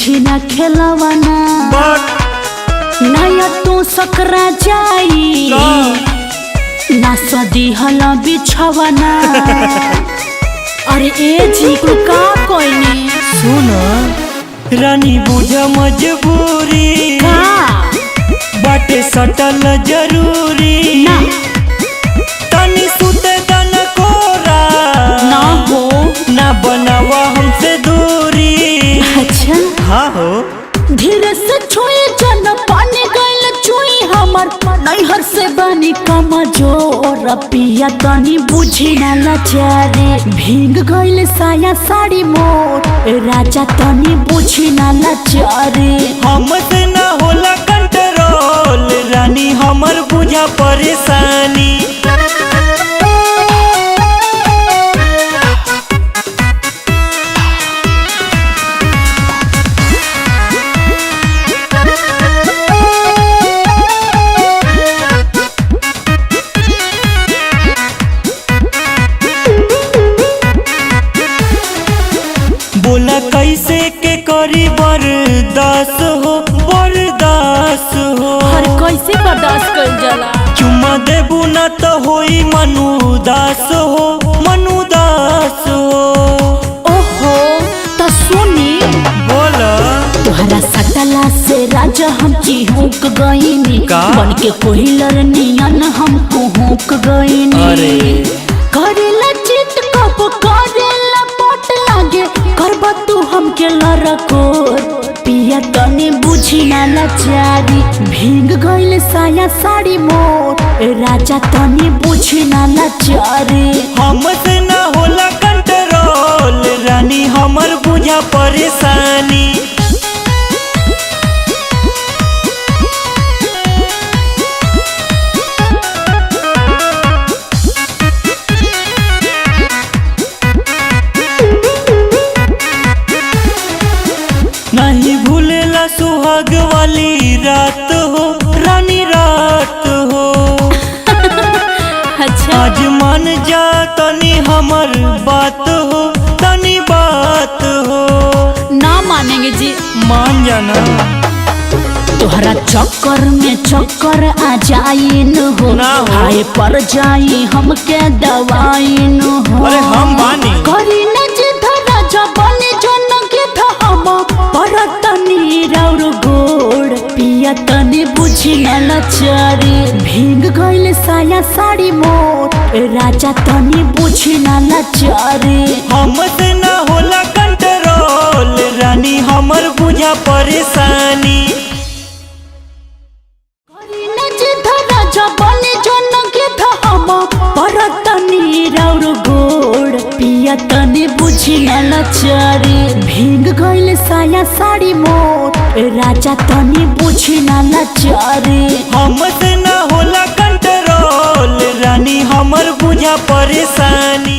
बुझी ना खेलवाना नया तो सकरा जाई ना सदी हला बिछवाना। अरे ए जी को का कोई नहीं सुन रानी बुझा मजबूरी का बाटे सटल जरूरी ना तनी सुते दन कोरा ना हो ना बनावा हमसे दूरी। अच्छा हाँ हो धीरे से छुई जन पानी गइल चुई हमर नैहर से बनी कमजोर पिया तनी बुझी ना लाचारी भीग गइल साया साड़ी मोर राजा तनी बुझी ना लाचारी। हमसे ना होला कंट्रोल रानी हमर बुझा परेशानी। बोला कैसे के करी बर्दाश्त हो बर्दाश्त हो। हर कैसे बर्दाश्त कर जाला चुम्मा देबू ना तो होई मनुदास हो मनुदास हो। ओहो तो सुनी बोला तुहरा सटला से राजा हम चिहुक गईनी का? बन के कोहिलर नियन हम कुहुक गईनी। अरे करेला चित कब करेला पट लागे करबा तू हमके लरकोर पिया तनी बुझी ना लाचारी भीग गइल साया साड़ी मोर राजा तनी बुझी ना लाचारी। हमसे ना होला कंट्रोल रानी हमर बुझा परेशानी। नहीं भूलेला सुहाग वाली रात हो रानी रात हो। अच्छा आज मान जा तनी हमर बात हो तनी बात हो। ना मानेंगे जी मान जाना तोहरा चक्कर में चक्कर आ जाई न हो ना हो। हाय पर जाई हमके दवाई न हो। अरे हम बानी करी न जिद राजा बने जन के हम पर तनी राउर गोड़ पिया तनी बुझी न लाचारी भीग गइल साया साड़ी मोर राजा तनी बुझी न लाचारी। हमसे ना होला कंट्रोल रानी हमर बुझा परेशानी। करी न जिद राजा बने जन के हम पर तनी राउर गोड़ पिया तनी बुझी न लाचारी भीग गइल साया साड़ी मोर राजा तनी बुझी न लाचारी। हमसे ना होला कंट्रोल रानी हमर बुझा परेशानी।